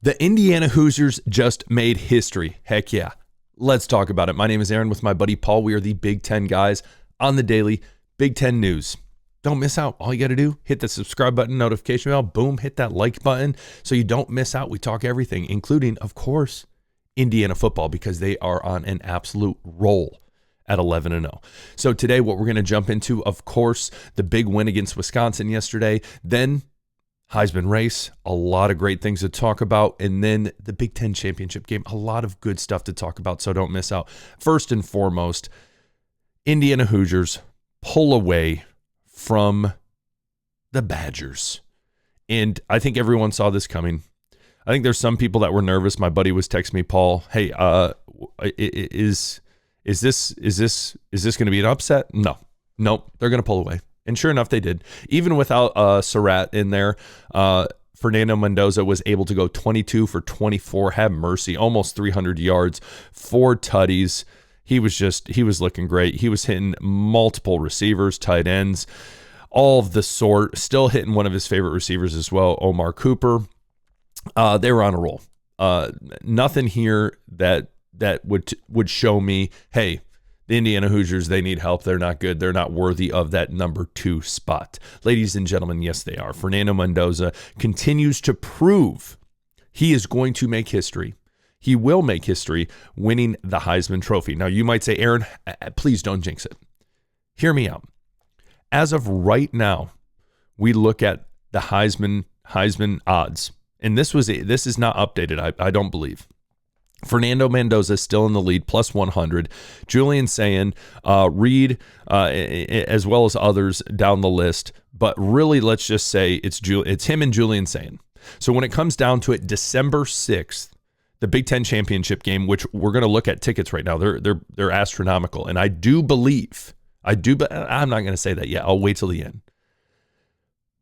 The Indiana Hoosiers just made history. Heck yeah. Let's talk about it. My name is Aaron with my buddy Paul. We are the Big Ten guys on the daily Big Ten news. Don't miss out. All you got to do, hit the subscribe button, notification bell, boom, hit that like button so you don't miss out. We talk everything, including, of course, Indiana football, because they are on an absolute roll at 11-0. So today what we're going to jump into, of course, the big win against Wisconsin yesterday, then Heisman race, a lot of great things to talk about, and then the Big Ten championship game, a lot of good stuff to talk about, so don't miss out. First and foremost, Indiana Hoosiers pull away from the Badgers. And I think everyone saw this coming. I think there's some people that were nervous. My buddy was texting me, Paul, hey, is this going to be an upset? Nope, they're going to pull away. And sure enough, they did. Even without Surratt in there, Fernando Mendoza was able to go 22 for 24, have mercy, almost 300 yards, 4 tutties. He was looking great. He was hitting multiple receivers, tight ends, all of the sort, still hitting one of his favorite receivers as well, Omar Cooper. They were on a roll. Nothing here that would show me, hey, the Indiana Hoosiers, they need help. They're not good. They're not worthy of that number 2 spot. Ladies and gentlemen, yes, they are. Fernando Mendoza continues to prove he is going to make history. He will make history winning the Heisman Trophy. Now, you might say, Aaron, please don't jinx it. Hear me out. As of right now, we look at the Heisman odds, and this is not updated, I don't believe. Fernando Mendoza is still in the lead, plus 100. Julian Sayin, Reed, as well as others down the list. But really, let's just say it's him and Julian Sayin. So when it comes down to it, December 6th, the Big Ten championship game, which we're going to look at tickets right now, they're astronomical. And I'm not going to say that yet. I'll wait till the end.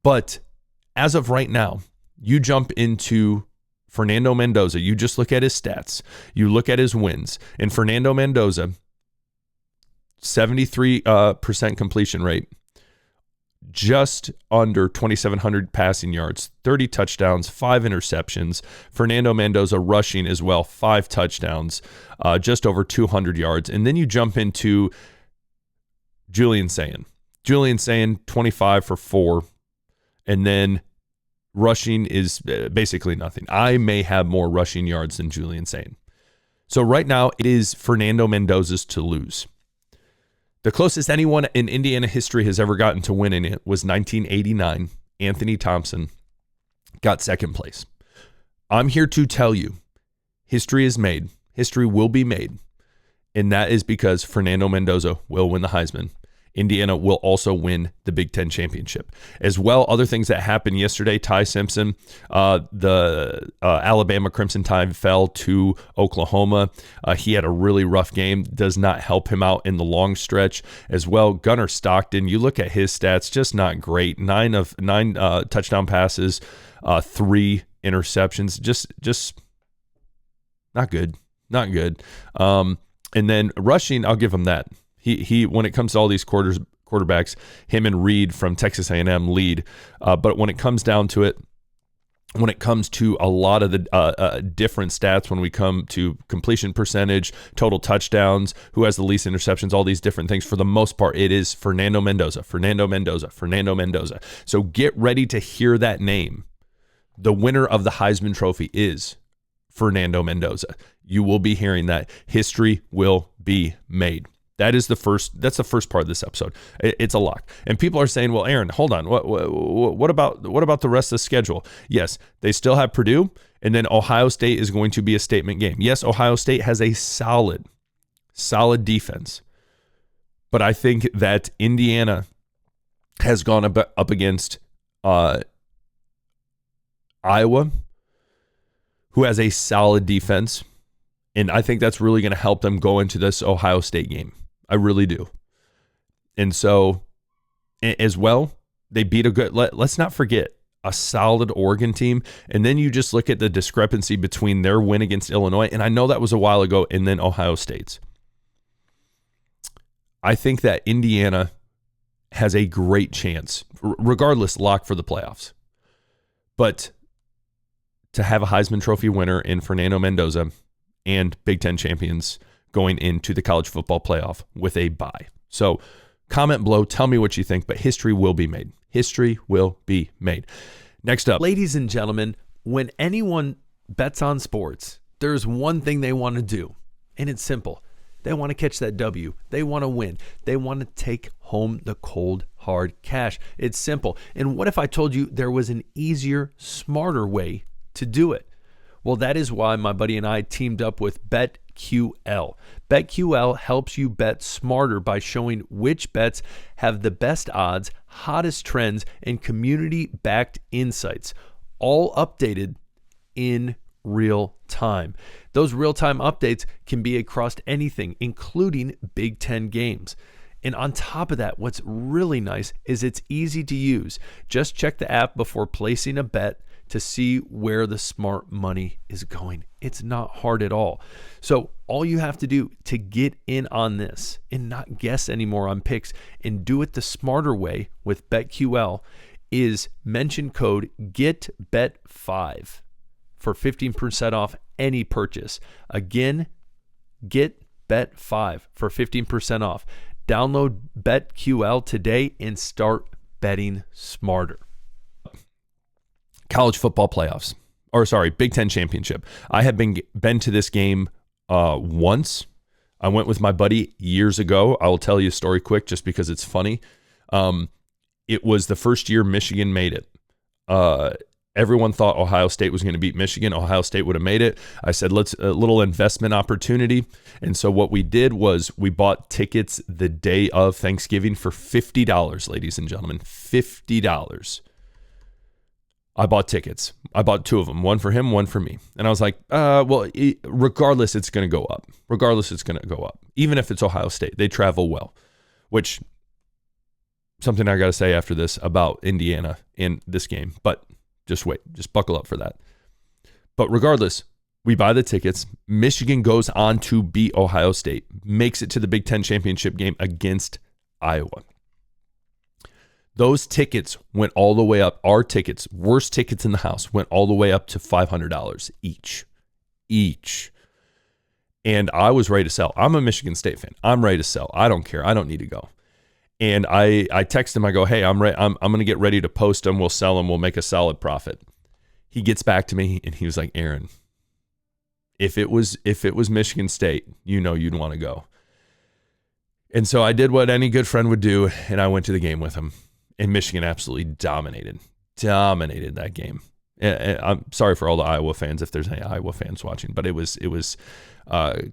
But as of right now, you jump into Fernando Mendoza, you just look at his stats, you look at his wins, and Fernando Mendoza, 73% completion rate, just under 2,700 passing yards, 30 touchdowns, 5 interceptions. Fernando Mendoza rushing as well, 5 touchdowns, just over 200 yards. And then you jump into Julian Sayin. Julian Sayin, 25 for 4, and then rushing is basically nothing. I may have more rushing yards than Julian Sayin. So right now, it is Fernando Mendoza's to lose. The closest anyone in Indiana history has ever gotten to winning it was 1989. Anthony Thompson got second place. I'm here to tell you, history is made. History will be made. And that is because Fernando Mendoza will win the Heisman. Indiana will also win the Big Ten championship. As well, other things that happened yesterday, Ty Simpson, the Alabama Crimson Tide fell to Oklahoma. He had a really rough game, does not help him out in the long stretch. As well, Gunnar Stockton, you look at his stats, just not great. 9 touchdown passes, 3 interceptions, just not good. Not good. And then rushing, I'll give him that. He when it comes to all these quarterbacks, him and Reed from Texas A&M lead. But when it comes down to it, when it comes to a lot of the different stats, when we come to completion percentage, total touchdowns, who has the least interceptions, all these different things, for the most part, it is Fernando Mendoza. So get ready to hear that name. The winner of the Heisman Trophy is Fernando Mendoza. You will be hearing that. History will be made. That's the first part of this episode. It's a lock. And people are saying, well, Aaron, hold on. What about the rest of the schedule? Yes, they still have Purdue, and then Ohio State is going to be a statement game. Yes, Ohio State has a solid defense. But I think that Indiana has gone up against Iowa, who has a solid defense. And I think that's really going to help them go into this Ohio State game. I really do. And so, as well, they beat a good, let's not forget, a solid Oregon team. And then you just look at the discrepancy between their win against Illinois, and I know that was a while ago, and then Ohio State's. I think that Indiana has a great chance, regardless, lock for the playoffs. But to have a Heisman Trophy winner in Fernando Mendoza and Big Ten champions going into the college football playoff with a bye. So comment below, tell me what you think, but history will be made. History will be made. Next up, ladies and gentlemen, when anyone bets on sports, there's one thing they want to do, and it's simple. They want to catch that W. They want to win. They want to take home the cold, hard cash. It's simple. And what if I told you there was an easier, smarter way to do it? Well, that is why my buddy and I teamed up with BetQL. BetQL helps you bet smarter by showing which bets have the best odds, hottest trends, and community-backed insights, all updated in real time. Those real-time updates can be across anything, including Big Ten games. And on top of that, what's really nice is it's easy to use. Just check the app before placing a bet to see where the smart money is going. It's not hard at all. So all you have to do to get in on this and not guess anymore on picks and do it the smarter way with BetQL is mention code GETBET5 for 15% off any purchase. Again, GetBet5 for 15% off. Download BetQL today and start betting smarter. College football playoffs, Big Ten championship. I have been to this game once. I went with my buddy years ago. I will tell you a story quick just because it's funny. It was the first year Michigan made it. Everyone thought Ohio State was going to beat Michigan. Ohio State would have made it. I said, let's a little investment opportunity. And so what we did was we bought tickets the day of Thanksgiving for $50, ladies and gentlemen, $50. I bought tickets. I bought two of them, one for him, one for me. And I was like, regardless, it's going to go up. Regardless, it's going to go up. Even if it's Ohio State, they travel well, which something I got to say after this about Indiana in this game, but just wait, just buckle up for that. But regardless, we buy the tickets. Michigan goes on to beat Ohio State, makes it to the Big Ten championship game against Iowa. Those tickets went all the way up. Our tickets, worst tickets in the house, went all the way up to $500 each. And I was ready to sell. I'm a Michigan State fan. I'm ready to sell. I don't care. I don't need to go. And I text him. I go, hey, I'm going to get ready to post them. We'll sell them. We'll make a solid profit. He gets back to me and he was like, Aaron, if it was Michigan State, you'd want to go. And so I did what any good friend would do, and I went to the game with him. And Michigan absolutely dominated that game. And I'm sorry for all the Iowa fans if there's any Iowa fans watching, but it was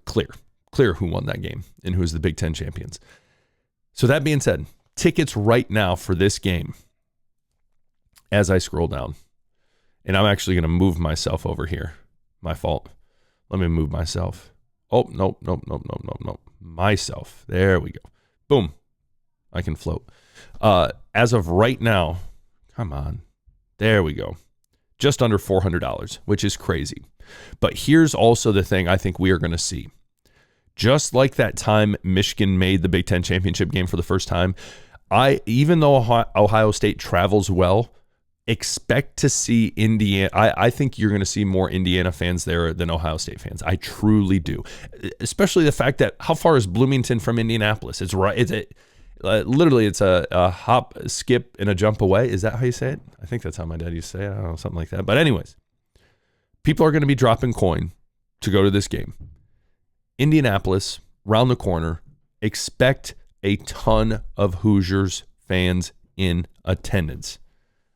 clear who won that game and who's the Big Ten champions. So that being said, tickets right now for this game, as I scroll down, and I'm actually going to move myself over here. My fault. Let me move myself. Oh, nope. Myself. There we go. Boom. I can float. As of right now, come on. There we go. Just under $400, which is crazy. But here's also the thing I think we are going to see. Just like that time Michigan made the Big Ten championship game for the first time, even though Ohio State travels well, expect to see Indiana. I think you're going to see more Indiana fans there than Ohio State fans. I truly do. Especially the fact that how far is Bloomington from Indianapolis? It's right. Literally, it's a hop, a skip, and a jump away. Is that how you say it? I think that's how my dad used to say it. I don't know, something like that. But anyways, people are going to be dropping coin to go to this game. Indianapolis, round the corner. Expect a ton of Hoosiers fans in attendance.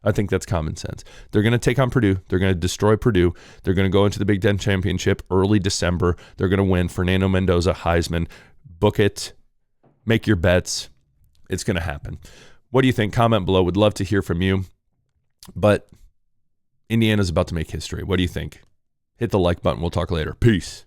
I think that's common sense. They're going to take on Purdue. They're going to destroy Purdue. They're going to go into the Big Ten championship early December. They're going to win. Fernando Mendoza, Heisman. Book it. Make your bets. It's going to happen. What do you think? Comment below. Would love to hear from you. But Indiana's about to make history. What do you think? Hit the like button. We'll talk later. Peace.